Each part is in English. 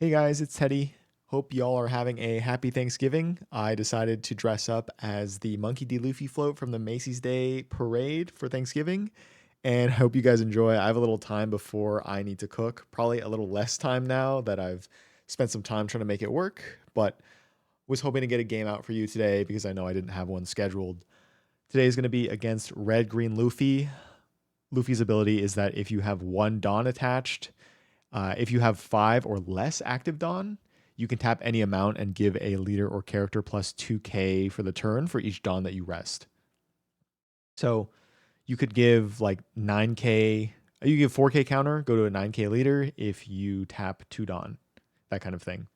Hey guys, it's Teddy. Hope y'all are having a happy Thanksgiving. I decided to dress up as the Monkey D. Luffy float from the Macy's Day Parade for Thanksgiving, and I hope you guys enjoy. I have a little time before I need to cook, probably a little less time now that I've spent some time trying to make it work, but was hoping to get a game out for you today because I know I didn't have one scheduled. Today is going to be against Red Green Luffy. Luffy's ability is that if you have one Dawn attached, if you have 5 or less active Dawn, you can tap any amount and give a leader or character plus 2k for the turn for each Dawn that you rest. So you could give like 9k, you give 4k counter, go to a 9k leader if you tap 2 Dawn, that kind of thing.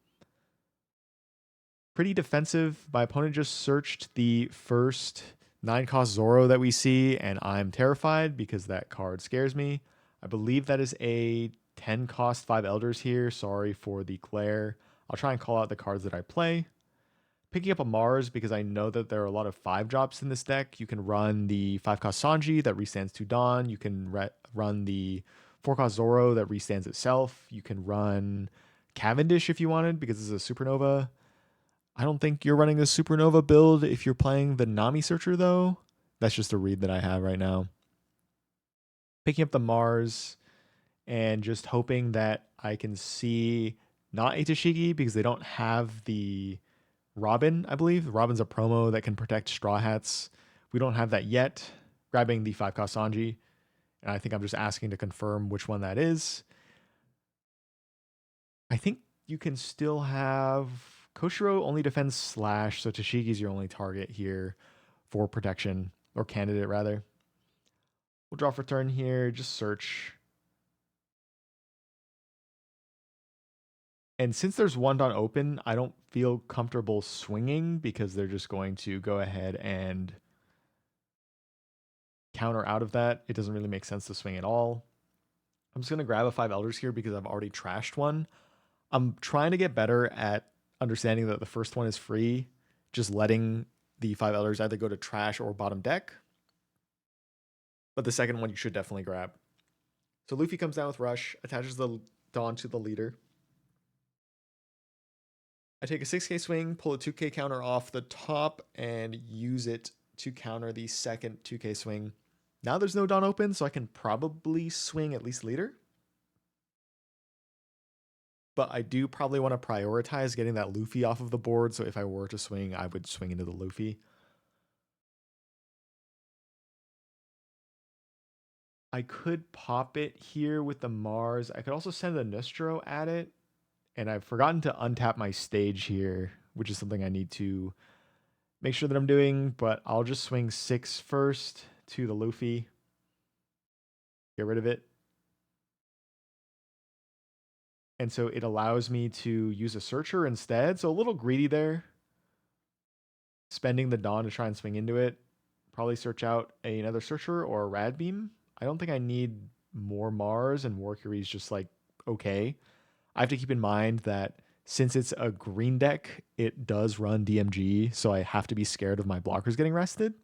Pretty defensive. My opponent just searched the first 9 cost Zoro that we see, and I'm terrified because that card scares me. I believe that is a 10 cost 5 Elders here. Sorry for the glare. I'll try and call out the cards that I play. Picking up a Mars because I know that there are a lot of 5 drops in this deck. You can run the 5 cost Sanji that restands to Dawn. You can run the 4 cost Zoro that restands itself. You can run Cavendish if you wanted because it's a supernova. I don't think you're running a supernova build if you're playing the Nami Searcher though. That's just a read that I have right now. Picking up the Mars and just hoping that I can see not Atashigi because they don't have the Robin, I believe. Robin's a promo that can protect Straw Hats. We don't have that yet. Grabbing the 5 cost Sanji. And I think I'm just asking to confirm which one that is. I think you can still have Koshiro only defends slash, so Tashigi's your only target here for protection, or candidate rather. We'll draw for turn here, just search. And since there's one Dawn open, I don't feel comfortable swinging because they're just going to go ahead and counter out of that. It doesn't really make sense to swing at all. I'm just going to grab a 5 Elders here because I've already trashed one. I'm trying to get better at understanding that the first one is free, just letting the 5 Elders either go to trash or bottom deck. But the second one you should definitely grab. So Luffy comes down with Rush, attaches the Dawn to the leader. I take a 6k swing, pull a 2k counter off the top, and use it to counter the second 2k swing. Now there's no Dawn open, so I can probably swing at least leader. But I do probably want to prioritize getting that Luffy off of the board, so if I were to swing, I would swing into the Luffy. I could pop it here with the Mars. I could also send a Nostro at it. And I've forgotten to untap my stage here, which is something I need to make sure that I'm doing. But I'll just swing 6 first to the Luffy. Get rid of it. And so it allows me to use a Searcher instead. So a little greedy there. Spending the Dawn to try and swing into it. Probably search out another Searcher or a Rad Beam. I don't think I need more Mars, and Warcury's just like okay. I have to keep in mind that since it's a green deck, it does run DMG, so I have to be scared of my blockers getting rested.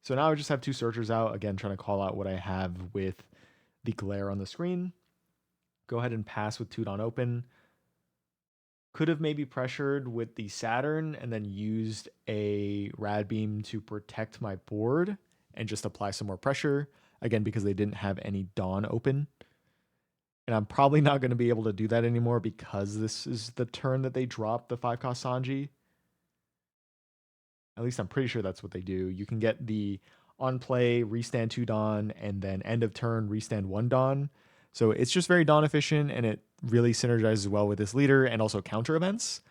So now I just have 2 searchers out, again, trying to call out what I have with the glare on the screen. Go ahead and pass with 2 Dawn open. Could have maybe pressured with the Saturn and then used a Rad Beam to protect my board and just apply some more pressure, again, because they didn't have any Dawn open. And I'm probably not going to be able to do that anymore because this is the turn that they drop the 5 cost Sanji. At least I'm pretty sure that's what they do. You can get the on play, restand 2 Dawn, and then end of turn, restand 1 Dawn. So it's just very Dawn efficient, and it really synergizes well with this leader and also counter events.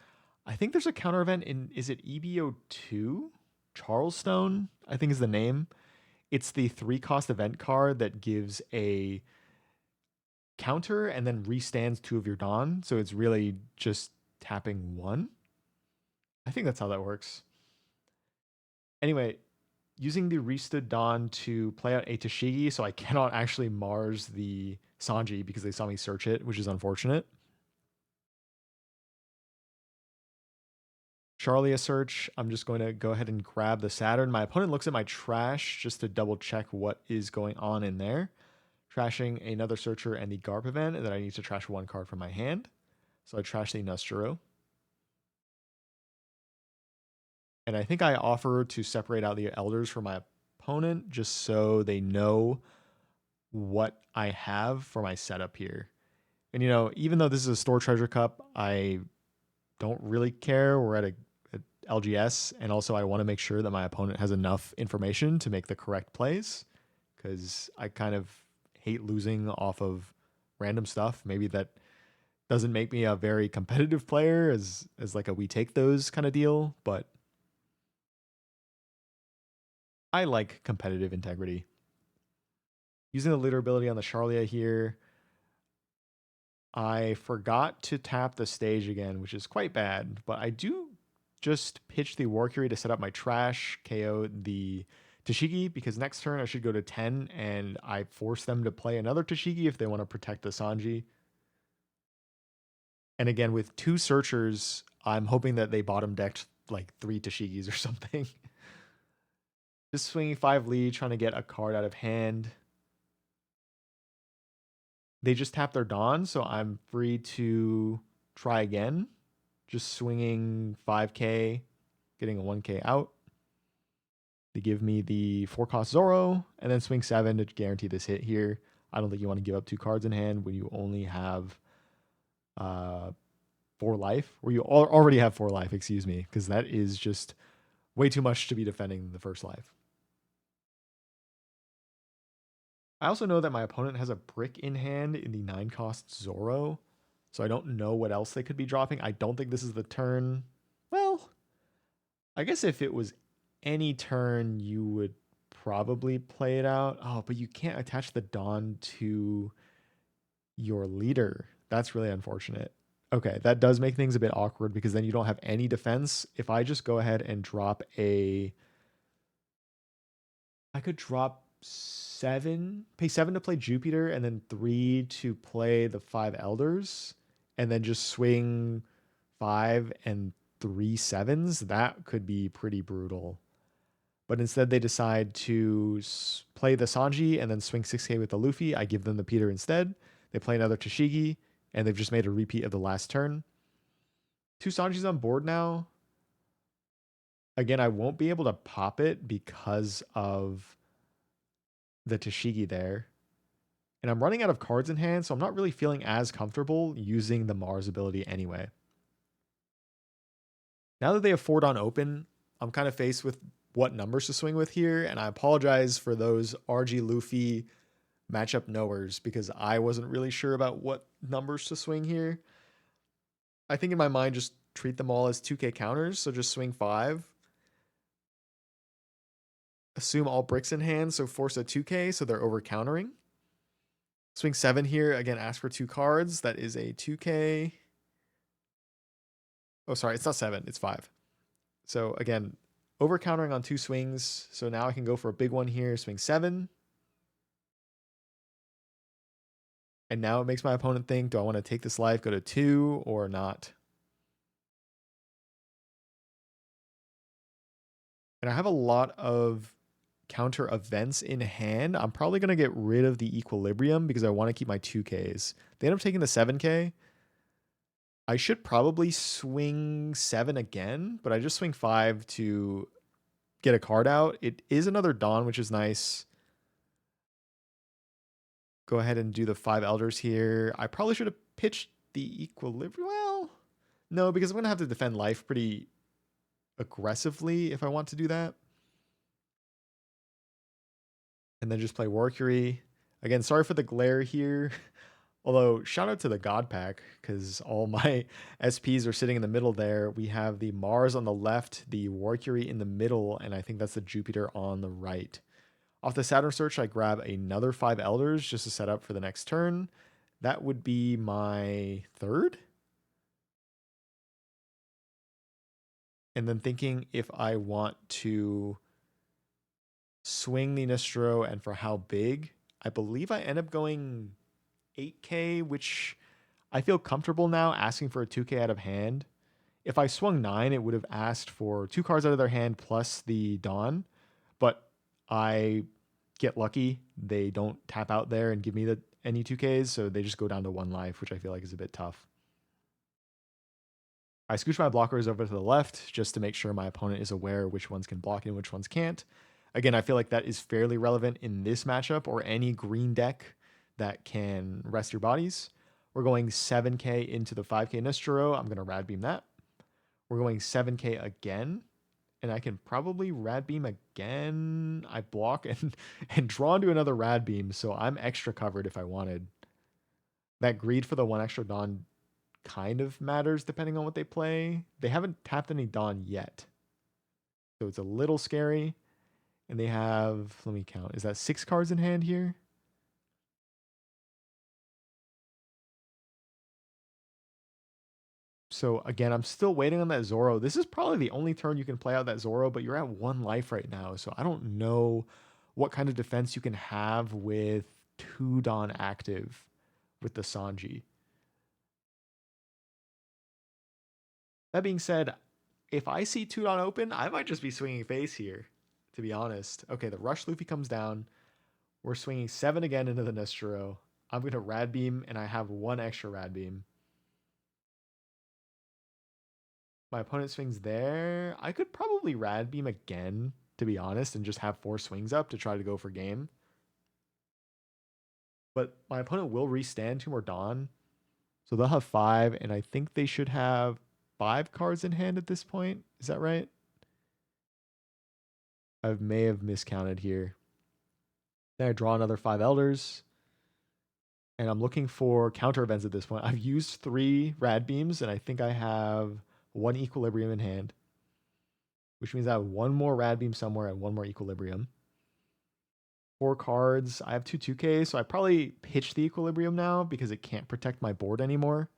I think there's a counter event in, is it EBO2? Charleston, I think is the name. It's the 3 cost event card that gives a counter and then restands 2 of your Dawn. So it's really just tapping 1. I think that's how that works. Anyway, using the restood Dawn to play out a Tashigi, so I cannot actually Mars the Sanji because they saw me search it, which is unfortunate. Charlie a search. I'm just going to go ahead and grab the Saturn. My opponent looks at my trash just to double check what is going on in there. Trashing another searcher and the Garp event, and then I need to trash 1 card from my hand. So I trash the Nostro. And I think I offer to separate out the elders for my opponent just so they know what I have for my setup here. And even though this is a store treasure cup, I don't really care. We're at a LGS, and also I want to make sure that my opponent has enough information to make the correct plays because I kind of hate losing off of random stuff. Maybe that doesn't make me a very competitive player as like a we take those kind of deal, but I like competitive integrity. Using the leader ability on the Charlia here, I forgot to tap the stage again, which is quite bad, but I do just pitch the Warcury to set up my trash, KO the Tashigi, because next turn I should go to 10, and I force them to play another Tashigi if they want to protect the Sanji. And again, with 2 searchers, I'm hoping that they bottom decked like 3 Tashigis or something. Just swinging 5 lead, trying to get a card out of hand. They just tap their Dawn, so I'm free to try again. Just swinging 5k, getting a 1k out. They give me the 4-cost Zoro, and then swing 7 to guarantee this hit here. I don't think you want to give up 2 cards in hand when you only have 4 life, or you already have 4 life, excuse me, because that is just way too much to be defending the first life. I also know that my opponent has a brick in hand in the 9-cost Zoro, so I don't know what else they could be dropping. I don't think this is the turn. Well, I guess if it was any turn, you would probably play it out. Oh, but you can't attach the Dawn to your leader. That's really unfortunate. Okay, that does make things a bit awkward because then you don't have any defense. If I just go ahead and drop I could drop 7, pay 7 to play Jupiter, and then 3 to play the 5 Elders, and then just swing 5 and 3 sevens. That could be pretty brutal. But instead, they decide to play the Sanji and then swing 6k with the Luffy. I give them the Peter instead. They play another Tashigi, and they've just made a repeat of the last turn. 2 Sanjis on board now. Again, I won't be able to pop it because of the Tashigi there. And I'm running out of cards in hand, so I'm not really feeling as comfortable using the Mars ability anyway. Now that they have 4 Dawn open, I'm kind of faced with what numbers to swing with here, and I apologize for those RG Luffy matchup knowers because I wasn't really sure about what numbers to swing here. I think in my mind, just treat them all as 2k counters, so just swing 5. Assume all bricks in hand, so force a 2k, so they're over countering. Swing 7 here, again, ask for 2 cards. That is a 2k. Oh, sorry, it's not 7, it's 5. So again, over countering on 2 swings. So now I can go for a big one here, swing 7. And now it makes my opponent think, do I want to take this life, go to 2 or not? And I have a lot of counter events in hand. I'm probably going to get rid of the equilibrium because I want to keep my 2Ks. They end up taking the 7K. I should probably swing 7 again, but I just swing 5 to get a card out. It is another Dawn, which is nice. Go ahead and do the 5 Elders here. I probably should have pitched the equilibrium. Well, no, because I'm going to have to defend life pretty aggressively if I want to do that. And then just play Warcury. Again, sorry for the glare here. Although, shout out to the God Pack, because all my SPs are sitting in the middle there. We have the Mars on the left, the Warcury in the middle, and I think that's the Jupiter on the right. Off the Saturn Search, I grab another 5 Elders just to set up for the next turn. That would be my 3rd. And then thinking if I want to swing the Nostro and for how big, I believe I end up going 8k, which I feel comfortable now asking for a 2k out of hand. If I swung 9, it would have asked for 2 cards out of their hand plus the Dawn, but I get lucky. They don't tap out there and give me any 2Ks, so they just go down to 1 life, which I feel like is a bit tough. I scooch my blockers over to the left just to make sure my opponent is aware which ones can block and which ones can't. Again, I feel like that is fairly relevant in this matchup or any green deck that can rest your bodies. We're going 7k into the 5k Nistro. I'm going to Rad Beam that. We're going 7k again, and I can probably Rad Beam again. I block and draw into another Rad Beam, so I'm extra covered if I wanted. That greed for the one extra Dawn kind of matters depending on what they play. They haven't tapped any Dawn yet, so it's a little scary. And they have, let me count, is that 6 cards in hand here? So again, I'm still waiting on that Zoro. This is probably the only turn you can play out that Zoro, but you're at 1 life right now. So I don't know what kind of defense you can have with 2 Dawn active with the Sanji. That being said, if I see 2 Dawn open, I might just be swinging face here, to be honest. Okay, the Rush Luffy comes down. We're swinging 7 again into the Nestero. I'm going to Rad Beam, and I have 1 extra Rad Beam. My opponent swings there. I could probably Rad Beam again, to be honest, and just have 4 swings up to try to go for game. But my opponent will restand 2 more Dawn. So they'll have 5, and I think they should have 5 cards in hand at this point. Is that right? I may have miscounted here. Then I draw another 5 Elders. And I'm looking for counter events at this point. I've used 3 Rad Beams, and I think I have 1 Equilibrium in hand, which means I have 1 more Rad Beam somewhere and 1 more Equilibrium. 4 cards. I have 2 2Ks, so I probably pitch the Equilibrium now because it can't protect my board anymore.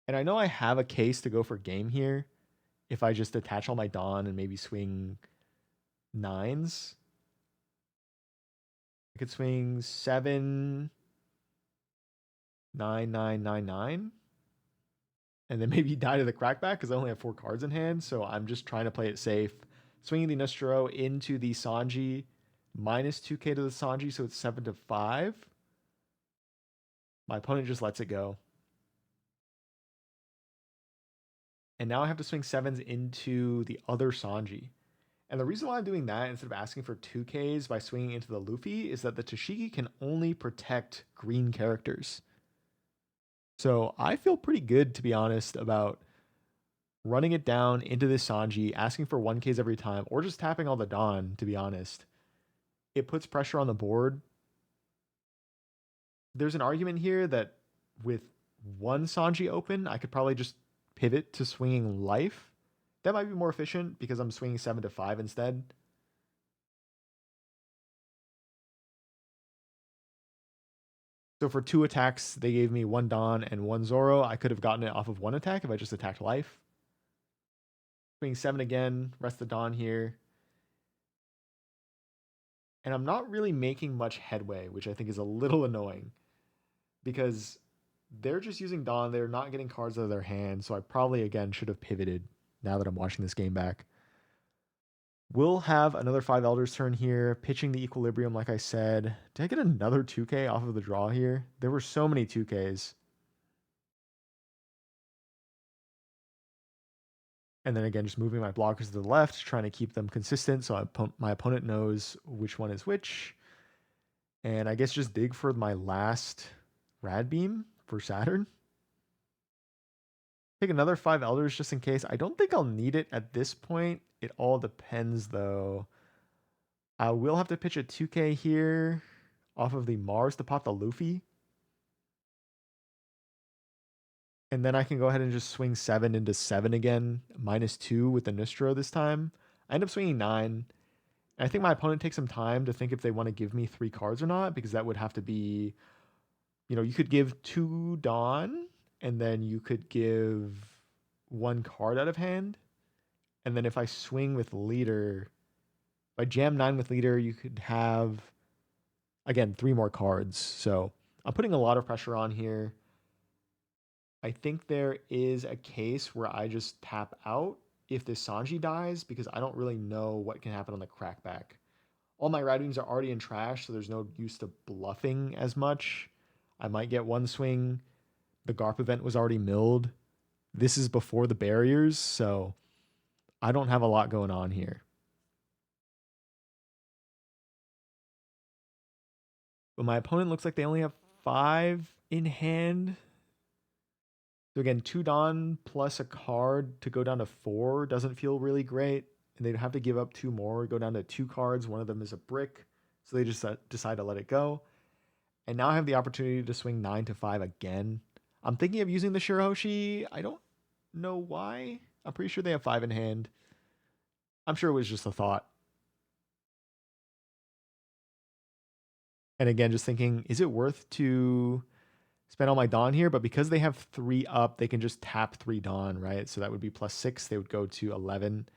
And I know I have a case to go for game here if I just attach all my Dawn and maybe swing 9s. I could swing 7, 9, 9, 9, 9. And then maybe die to the crackback because I only have 4 cards in hand. So I'm just trying to play it safe. Swinging the Nostro into the Sanji. Minus 2k to the Sanji, so it's 7 to 5. My opponent just lets it go. And now I have to swing 7s into the other Sanji. And the reason why I'm doing that instead of asking for 2Ks by swinging into the Luffy is that the Toshiki can only protect green characters. So I feel pretty good, to be honest, about running it down into this Sanji, asking for 1Ks every time, or just tapping all the Dawn, to be honest. It puts pressure on the board. There's an argument here that with 1 Sanji open, I could probably just pivot to swinging life. That might be more efficient because I'm swinging 7 to 5 instead. So for 2 attacks, they gave me 1 Dawn and 1 Zoro. I could have gotten it off of 1 attack if I just attacked life. Swing 7 again, rest the Dawn here. And I'm not really making much headway, which I think is a little annoying. Because they're just using Dawn. They're not getting cards out of their hand. So I probably, again, should have pivoted now that I'm watching this game back. We'll have another 5 Elders turn here, pitching the Equilibrium like I said. Did I get another 2K off of the draw here? There were so many 2Ks. And then again, just moving my blockers to the left, trying to keep them consistent so my opponent knows which one is which. And I guess just dig for my last Rad Beam for Saturn. Take another 5 Elders just in case. I don't think I'll need it at this point. It all depends, though. I will have to pitch a 2K here off of the Mars to pop the Luffy. And then I can go ahead and just swing 7 into 7 again, minus 2 with the Nistro this time. I end up swinging 9. I think my opponent takes some time to think if they want to give me 3 cards or not, because that would have to be, you could give 2 Dawn, and then you could give 1 card out of hand. And then if I swing with Leader, if I jam 9 with Leader, you could have, again, 3 more cards. So I'm putting a lot of pressure on here. I think there is a case where I just tap out if this Sanji dies because I don't really know what can happen on the crackback. All my Rad Beams are already in trash, so there's no use to bluffing as much. I might get 1 swing, The Garp event was already milled. This is before the barriers, so I don't have a lot going on here. But my opponent looks like they only have 5 in hand. So again, 2 Dawn plus a card to go down to 4 doesn't feel really great. And they'd have to give up 2 more, go down to 2 cards. One of them is a brick. So they just decide to let it go. And now I have the opportunity to swing 9 to 5 again. I'm thinking of using the Shirahoshi. I don't know why. I'm pretty sure they have 5 in hand. I'm sure it was just a thought. And again, just thinking, is it worth to spend all my Dawn here? But because they have 3 up, they can just tap 3 Dawn, right? So that would be +6. They would go to 11.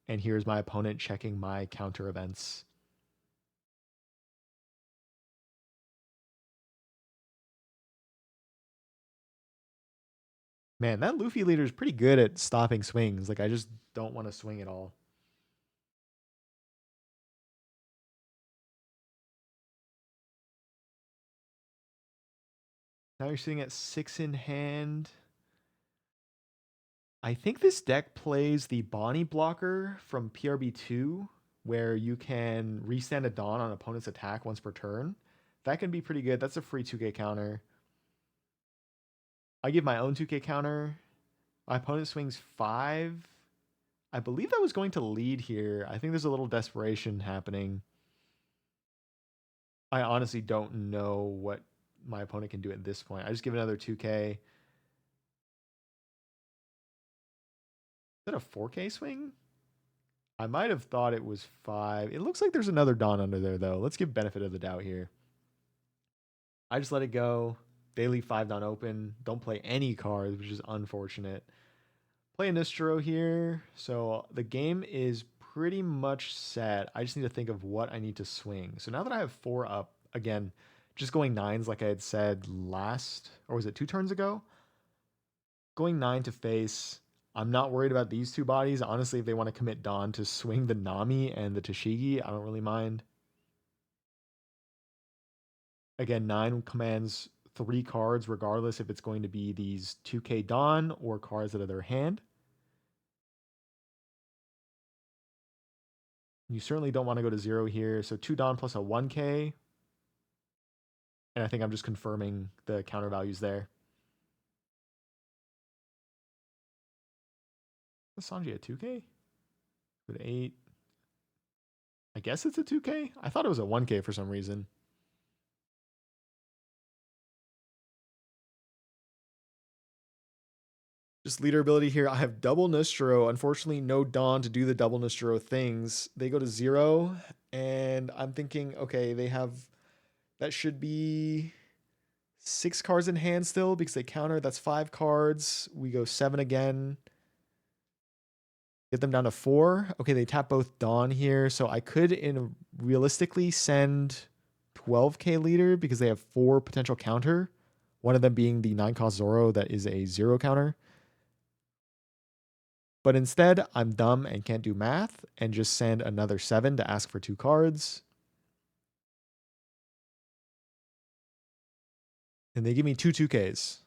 And here's my opponent checking my counter events. Man, that Luffy leader is pretty good at stopping swings. Like, I just don't want to swing at all. Now you're sitting at 6 in hand. I think this deck plays the Bonnie blocker from PRB2, where you can restand a Dawn on opponent's attack once per turn. That can be pretty good. That's a free 2k counter. I give my own 2k counter. My opponent swings 5. I believe that was going to lead here. I think there's a little desperation happening. I honestly don't know what my opponent can do at this point. I just give another 2k. Is that a 4k swing? I might have thought it was 5. It looks like there's another Dawn under there, though. Let's give benefit of the doubt here. I just let it go. They leave 5 Dawn open. Don't play any cards, which is unfortunate. Play a Nistro here. So the game is pretty much set. I just need to think of what I need to swing. So now that I have 4 up, again, just going 9s like I had said last, or was it 2 turns ago? Going 9 to face. I'm not worried about these 2 bodies. Honestly, if they want to commit Dawn to swing the Nami and the Tashigi, I don't really mind. Again, 9 commands 3 cards, regardless if it's going to be these 2k Dawn or cards out of their hand. You certainly don't want to go to 0 here. So 2 Dawn plus a 1k. And I think I'm just confirming the counter values there. Is Sanji a 2k? With 8. I guess it's a 2k? I thought it was a 1k for some reason. Just leader ability here. I have double Nistro. Unfortunately, no Dawn to do the double Nistro things. They go to 0. And I'm thinking, okay, they have... That should be 6 cards in hand still because they counter. That's 5 cards. We go 7 again. Get them down to 4. Okay, they tap both Dawn here. So I could realistically send 12k leader because they have 4 potential counter. One of them being the 9 cost Zoro that is a 0 counter. But instead, I'm dumb and can't do math and just send another 7 to ask for 2 cards. And they give me 2 2Ks.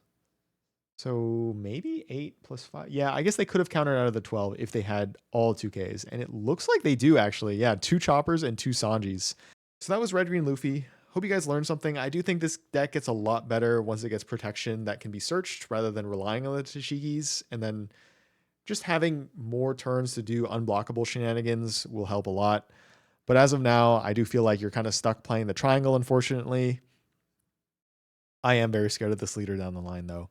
So maybe 8 plus 5. Yeah, I guess they could have countered out of the 12 if they had all 2Ks. And it looks like they do, actually. Yeah, 2 Choppers and 2 Sanjis. So that was Red Green Luffy. Hope you guys learned something. I do think this deck gets a lot better once it gets protection that can be searched rather than relying on the Tashigis. And then just having more turns to do unblockable shenanigans will help a lot. But as of now, I do feel like you're kind of stuck playing the triangle, unfortunately. I am very scared of this leader down the line, though.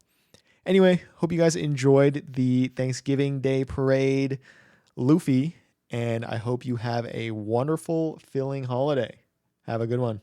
Anyway, hope you guys enjoyed the Thanksgiving Day parade, Luffy, and I hope you have a wonderful, filling holiday. Have a good one.